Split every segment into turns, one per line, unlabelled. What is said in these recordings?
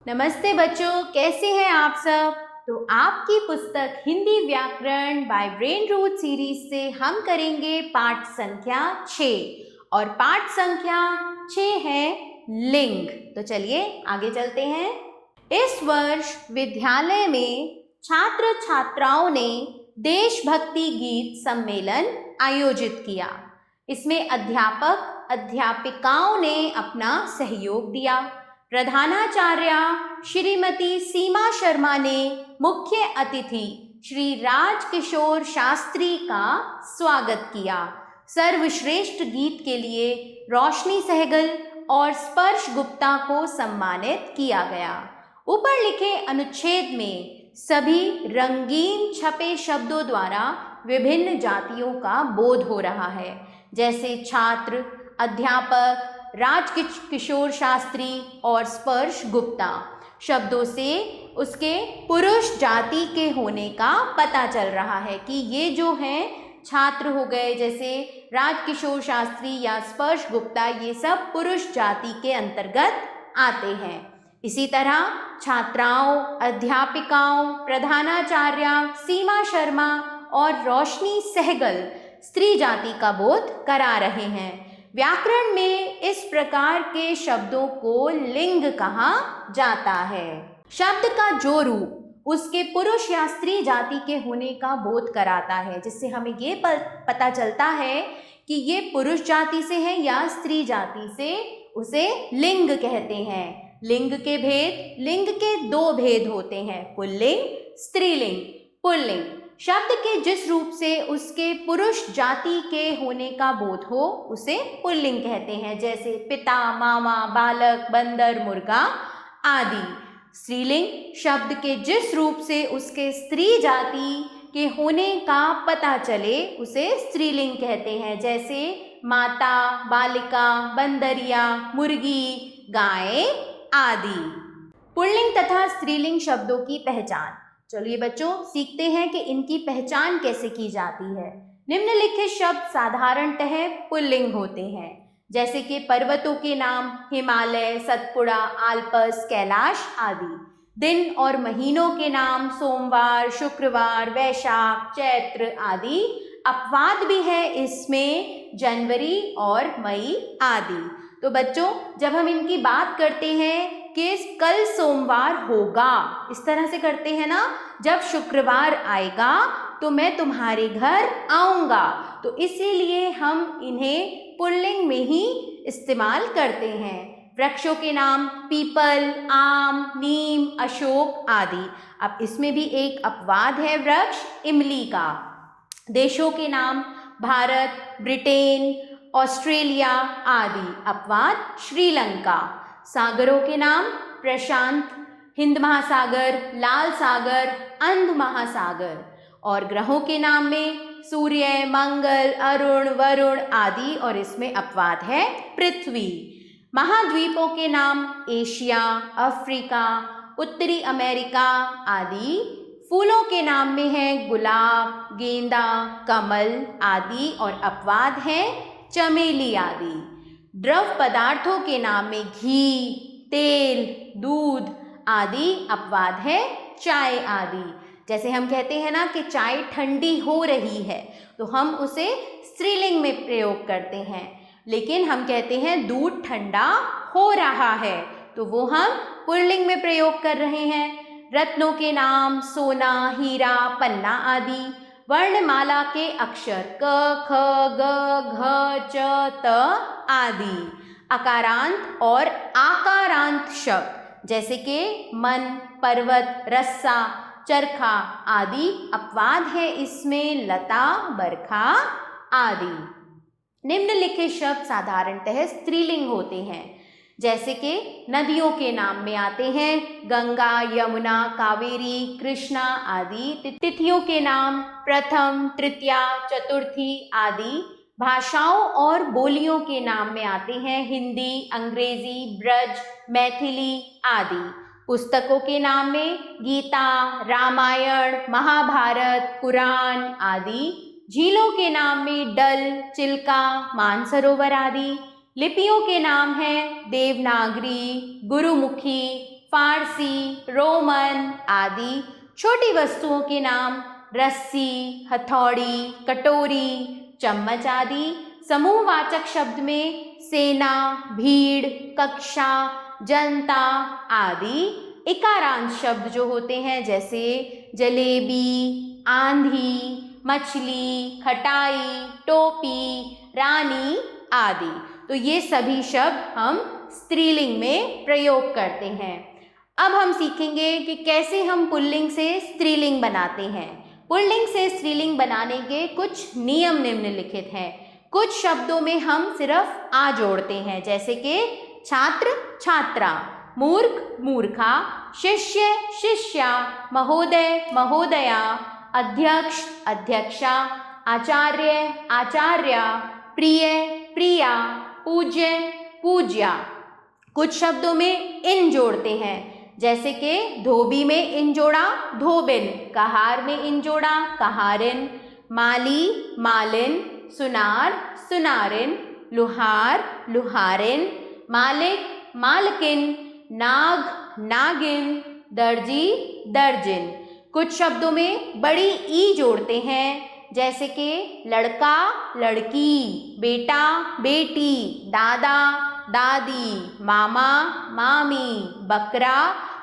नमस्ते बच्चों, कैसे हैं आप सब। तो आपकी पुस्तक हिंदी व्याकरण बाय ब्रेन रूट सीरीज से हम करेंगे पाठ संख्या 6 और पाठ संख्या 6 है लिंग। तो चलिए आगे चलते हैं। इस वर्ष विद्यालय में छात्र छात्राओं ने देशभक्ति गीत सम्मेलन आयोजित किया। इसमें अध्यापक अध्यापिकाओं ने अपना सहयोग दिया। प्रधानाचार्य श्रीमती सीमा शर्मा ने मुख्य अतिथि श्री राजकिशोर शास्त्री का स्वागत किया। सर्वश्रेष्ठ गीत के लिए रोशनी सहगल और स्पर्श गुप्ता को सम्मानित किया गया। ऊपर लिखे अनुच्छेद में सभी रंगीन छपे शब्दों द्वारा विभिन्न जातियों का बोध हो रहा है, जैसे छात्र, अध्यापक, राजकिशोर शास्त्री और स्पर्श गुप्ता शब्दों से उसके पुरुष जाति के होने का पता चल रहा है कि ये जो हैं छात्र हो गए, जैसे राजकिशोर शास्त्री या स्पर्श गुप्ता, ये सब पुरुष जाति के अंतर्गत आते हैं। इसी तरह छात्राओं, अध्यापिकाओं, प्रधानाचार्य सीमा शर्मा और रोशनी सहगल स्त्री जाति का बोध करा रहे हैं। व्याकरण में इस प्रकार के शब्दों को लिंग कहा जाता है। शब्द का जो रूप उसके पुरुष या स्त्री जाति के होने का बोध कराता है, जिससे हमें ये पता चलता है कि ये पुरुष जाति से है या स्त्री जाति से, उसे लिंग कहते हैं। लिंग के भेद, लिंग के दो भेद होते हैं, पुल्लिंग, स्त्रीलिंग। पुल्लिंग शब्द के जिस रूप से उसके पुरुष जाति के होने का बोध हो उसे पुल्लिंग कहते हैं, जैसे पिता, मामा, बालक, बंदर, मुर्गा आदि। स्त्रीलिंग शब्द के जिस रूप से उसके स्त्री जाति के होने का पता चले उसे स्त्रीलिंग कहते हैं, जैसे माता, बालिका, बंदरिया, मुर्गी, गाय आदि। पुल्लिंग तथा स्त्रीलिंग शब्दों की पहचान। चलिए बच्चों, सीखते हैं कि इनकी पहचान कैसे की जाती है। निम्नलिखित शब्द साधारणतः पुल्लिंग होते हैं, जैसे कि पर्वतों के नाम हिमालय, सतपुड़ा, आल्पस, कैलाश आदि। दिन और महीनों के नाम सोमवार, शुक्रवार, वैशाख, चैत्र आदि। अपवाद भी है इसमें, जनवरी और मई आदि। तो बच्चों, जब हम इनकी बात करते हैं कि कल सोमवार होगा, इस तरह से करते हैं ना, जब शुक्रवार आएगा तो मैं तुम्हारे घर आऊँगा, तो इसीलिए हम इन्हें पुल्लिंग में ही इस्तेमाल करते हैं। वृक्षों के नाम पीपल, आम, नीम, अशोक आदि। अब इसमें भी एक अपवाद है, वृक्ष इमली का। देशों के नाम भारत, ब्रिटेन, ऑस्ट्रेलिया आदि। अपवाद श्रीलंका। सागरों के नाम प्रशांत, हिंद महासागर, लाल सागर, अंध महासागर। और ग्रहों के नाम में सूर्य, मंगल, अरुण, वरुण आदि, और इसमें अपवाद है पृथ्वी। महाद्वीपों के नाम एशिया, अफ्रीका, उत्तरी अमेरिका आदि। फूलों के नाम में है गुलाब, गेंदा, कमल आदि, और अपवाद है चमेली आदि। द्रव पदार्थों के नाम में घी, तेल, दूध आदि। अपवाद है चाय आदि। जैसे हम कहते हैं ना कि चाय ठंडी हो रही है, तो हम उसे स्त्रीलिंग में प्रयोग करते हैं, लेकिन हम कहते हैं दूध ठंडा हो रहा है, तो वो हम पुल्लिंग में प्रयोग कर रहे हैं। रत्नों के नाम सोना, हीरा, पन्ना आदि। वर्णमाला के अक्षर क, ख, ग, घ, च, त आदि। अकारांत और आकारांत शब्द, जैसे कि मन, पर्वत, रस्सा, चरखा आदि। अपवाद है इसमें लता, बरखा आदि। निम्नलिखित शब्द साधारणतः स्त्रीलिंग होते हैं, जैसे कि नदियों के नाम में आते हैं गंगा, यमुना, कावेरी, कृष्णा आदि। तिथियों के नाम प्रथम, तृतीया, चतुर्थी आदि। भाषाओं और बोलियों के नाम में आते हैं हिंदी, अंग्रेजी, ब्रज, मैथिली आदि। पुस्तकों के नाम में गीता, रामायण, महाभारत, पुराण आदि। झीलों के नाम में डल, चिल्का, मानसरोवर आदि। लिपियों के नाम हैं देवनागरी, गुरुमुखी, फारसी, रोमन आदि। छोटी वस्तुओं के नाम रस्सी, हथौड़ी, कटोरी, चम्मच आदि। समूहवाचक शब्द में सेना, भीड़, कक्षा, जनता आदि। इकारांश शब्द जो होते हैं जैसे जलेबी, आंधी, मछली, खटाई, टोपी, रानी आदि। तो ये सभी शब्द हम स्त्रीलिंग में प्रयोग करते हैं। अब हम सीखेंगे कि कैसे हम पुल्लिंग से स्त्रीलिंग बनाते हैं। पुल्लिंग से स्त्रीलिंग बनाने के कुछ नियम निम्नलिखित हैं। कुछ शब्दों में हम सिर्फ आ जोड़ते हैं, जैसे कि छात्र, छात्रा, मूर्ख, मूर्खा, शिष्य, शिष्या, महोदय, महोदया, अध्यक्ष, अध्यक्षा, आचार्य, आचार्या, प्रिय, प्रिया, पूज्य, पूज्या। कुछ शब्दों में इन जोड़ते हैं, जैसे कि धोबी में इन जोड़ा धोबिन, कहार में इन जोड़ा कहारिन, माली, मालिन, सुनार, सुनारिन, लुहार, लुहारिन, मालिक, मालकिन, नाग, नागिन, दर्जी, दर्जिन। कुछ शब्दों में बड़ी ई जोड़ते हैं, जैसे कि लड़का, लड़की, बेटा, बेटी, दादा, दादी, मामा, मामी, बकरा,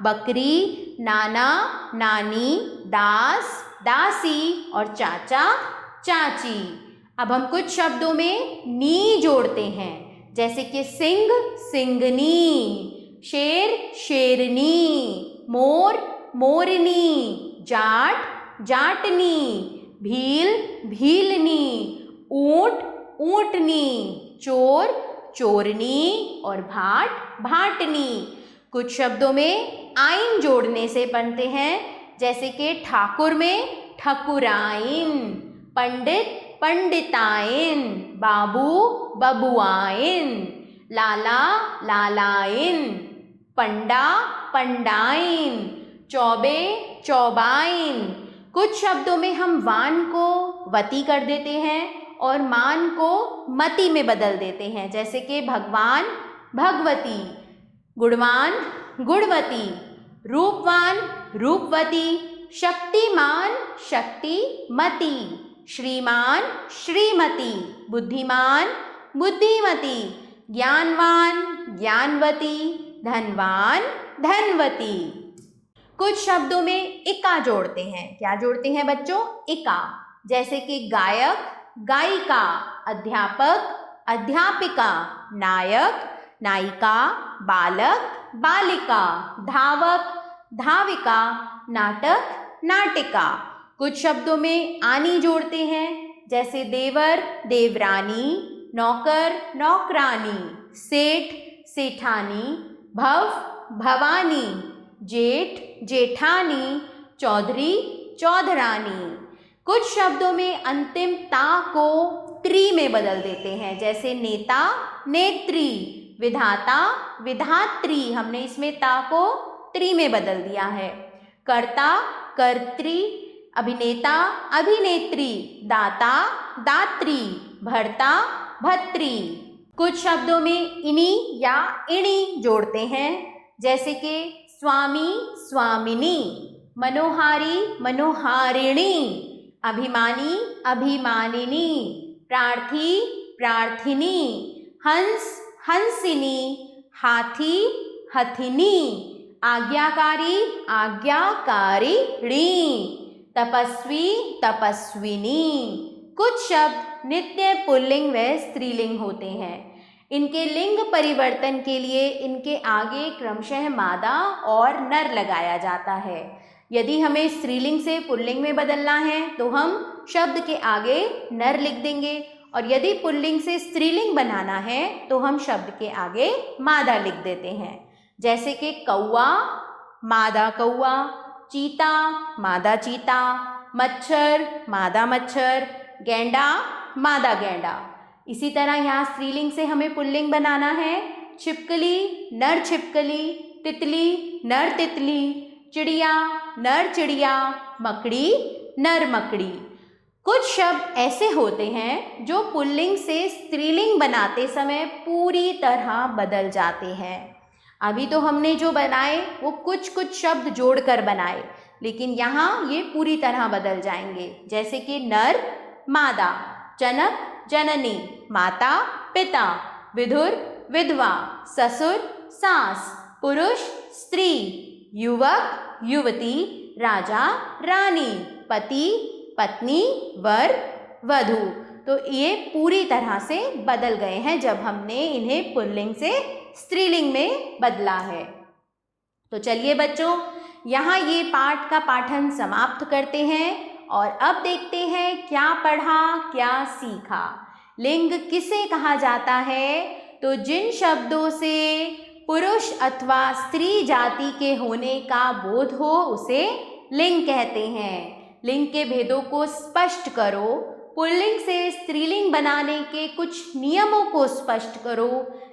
बकरी, नाना, नानी, दास, दासी और चाचा, चाची। अब हम कुछ शब्दों में नी जोड़ते हैं, जैसे कि सिंह, सिंगनी, शेर, शेरनी, मोर, मोरनी, जाट, जाटनी, भील, भीलनी, ऊंट, ऊंटनी, चोर, चोरनी और भाट, भाटनी। कुछ शब्दों में आइन जोड़ने से बनते हैं, जैसे कि ठाकुर में ठकुराइन, पंडित, पंडिताइन, बाबू, बबुआइन, लाला, लालाइन, पंडा, पंडाइन, चौबे, चौबाइन। कुछ शब्दों में हम वान को वती कर देते हैं और मान को मति में बदल देते हैं, जैसे कि भगवान, भगवती, गुणवान, गुणवती, रूपवान, रूपवती, शक्तिमान, शक्तिमती, श्रीमान, श्रीमती, बुद्धिमान, बुद्धिमती, ज्ञानवान, ज्ञानवती, धनवान, धनवती। कुछ शब्दों में इका जोड़ते हैं। क्या जोड़ते हैं बच्चों? इका, जैसे कि गायक, गायिका, अध्यापक, अध्यापिका, नायक, नायिका, बालक, बालिका, धावक, धाविका, नाटक, नाटिका। कुछ शब्दों में आनी जोड़ते हैं, जैसे देवर, देवरानी, नौकर, नौकरानी, सेठ, सेठानी, भव, भवानी, जेठ, जेठानी, चौधरी, चौधरानी। कुछ शब्दों में अंतिम ता को त्री में बदल देते हैं, जैसे नेता, नेत्री, विधाता, विधात्री। हमने इसमें ता को त्री में बदल दिया है। कर्ता, कर्त्री, अभिनेता, अभिनेत्री, दाता, दात्री, भर्ता, भत्री। कुछ शब्दों में इनी या इणी जोड़ते हैं, जैसे कि स्वामी, स्वामिनी, मनोहारी, मनोहारिणी, अभिमानी, अभिमानिनी, प्रार्थी, प्रार्थिनी, हंस, हंसिनी, हाथी, हथिनी, आज्ञाकारी, आज्ञाकारिणी, तपस्वी, तपस्विनी। कुछ शब्द नित्य पुल्लिंग व स्त्रीलिंग होते हैं। इनके लिंग परिवर्तन के लिए इनके आगे क्रमशः मादा और नर लगाया जाता है। यदि हमें स्त्रीलिंग से पुल्लिंग में बदलना है तो हम शब्द के आगे नर लिख देंगे, और यदि पुल्लिंग से स्त्रीलिंग बनाना है तो हम शब्द के आगे मादा लिख देते हैं। जैसे कि कौआ, मादा कौआ, चीता, मादा चीता, मच्छर, मादा मच्छर, गेंडा, मादा गेंडा। इसी तरह यहाँ स्त्रीलिंग से हमें पुल्लिंग बनाना है। छिपकली, नर छिपकली, तितली, नर तितली, चिड़िया, नर चिड़िया, मकड़ी, नर मकड़ी। कुछ शब्द ऐसे होते हैं जो पुल्लिंग से स्त्रीलिंग बनाते समय पूरी तरह बदल जाते हैं। अभी तो हमने जो बनाए वो कुछ कुछ शब्द जोड़कर बनाए, लेकिन यहाँ ये पूरी तरह बदल जाएंगे। जैसे कि नर मादा, जनक जननी, माता पिता, विधुर विधवा, ससुर सास, पुरुष स्त्री, युवक युवती, राजा रानी, पति पत्नी, वर वधू। तो ये पूरी तरह से बदल गए हैं जब हमने इन्हें पुल्लिंग से स्त्रीलिंग में बदला है। तो चलिए बच्चों, यहाँ ये पाठ का पाठन समाप्त करते हैं और अब देखते हैं क्या पढ़ा क्या सीखा। लिंग किसे कहा जाता है? तो जिन शब्दों से पुरुष अथवा स्त्री जाति के होने का बोध हो उसे लिंग कहते हैं। लिंग के भेदों को स्पष्ट करो, पुल्लिंग से स्त्रीलिंग बनाने के कुछ नियमों को स्पष्ट करो,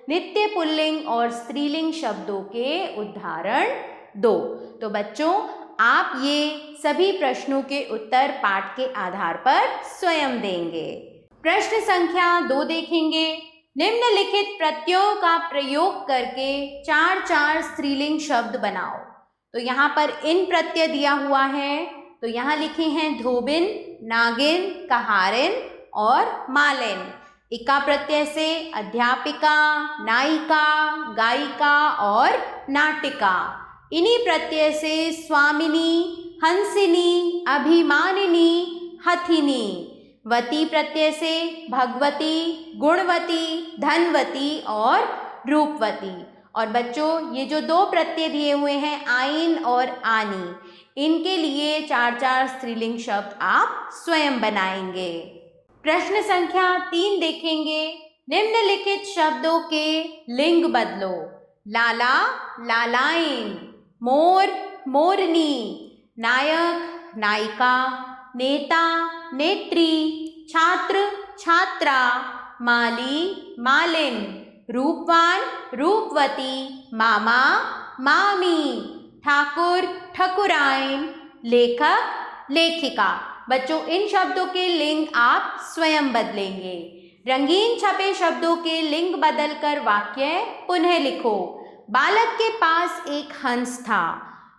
नित्य पुल्लिंग और स्त्रीलिंग शब्दों के उदाहरण दो। तो बच्चों, आप ये सभी प्रश्नों के उत्तर पाठ के आधार पर स्वयं देंगे। प्रश्न संख्या 2 देखेंगे। निम्नलिखित प्रत्ययों का प्रयोग करके 4 स्त्रीलिंग शब्द बनाओ। तो यहाँ पर इन प्रत्यय दिया हुआ है, तो यहाँ लिखे हैं धोबिन, नागिन, कहारिन और मालिन। इका प्रत्यय से अध्यापिका, नायिका, गायिका और नाटिका। इन्हीं प्रत्यय से स्वामिनी, हंसिनी, अभिमानिनी, हथिनी। वती प्रत्यय से भगवती, गुणवती, धनवती और रूपवती। और बच्चों, ये जो 2 प्रत्यय दिए हुए हैं आइन और आनी, इनके लिए 4 स्त्रीलिंग शब्द आप स्वयं बनाएंगे। प्रश्न संख्या 3 देखेंगे। निम्नलिखित शब्दों के लिंग बदलो। लाला लालाइन, मोर मोरनी, नायक नायिका, नेता नेत्री, छात्र छात्रा, माली मालिन, रूपवान रूपवती, मामा मामी, ठाकुर ठकुराइन, लेखक लेखिका। बच्चों, इन शब्दों के लिंग आप स्वयं बदलेंगे। रंगीन छपे शब्दों के लिंग बदलकर वाक्य पुनः लिखो। बालक के पास एक हंस था।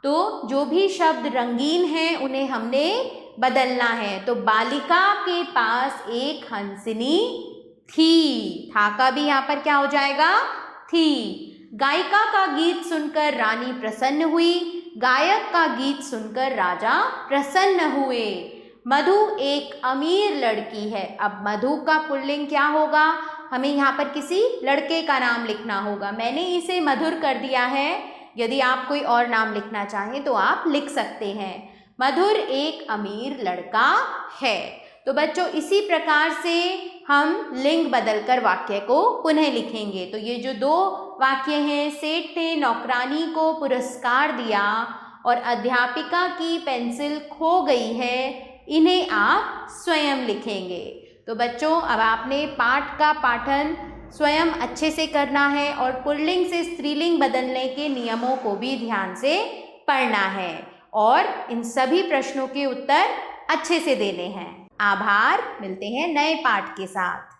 तो जो भी शब्द रंगीन हैं उन्हें हमने बदलना है। तो बालिका के पास एक हंसिनी थी। था का भी यहाँ पर क्या हो जाएगा? थी। गायिका का गीत सुनकर रानी प्रसन्न हुई। गायक का गीत सुनकर राजा प्रसन्न हुए। मधु एक अमीर लड़की है। अब मधु का पुल्लिंग क्या होगा? हमें यहाँ पर किसी लड़के का नाम लिखना होगा। मैंने इसे मधुर कर दिया है। यदि आप कोई और नाम लिखना चाहें तो आप लिख सकते हैं। मधुर एक अमीर लड़का है। तो बच्चों, इसी प्रकार से हम लिंग बदलकर वाक्य को पुनः लिखेंगे। तो ये जो 2 वाक्य हैं, सेठ ने नौकरानी को पुरस्कार दिया और अध्यापिका की पेंसिल खो गई है, इन्हें आप स्वयं लिखेंगे। तो बच्चों, अब आपने पाठ का पाठन स्वयं अच्छे से करना है और पुल्लिंग से स्त्रीलिंग बदलने के नियमों को भी ध्यान से पढ़ना है और इन सभी प्रश्नों के उत्तर अच्छे से देने हैं। आभार। मिलते हैं नए पाठ के साथ।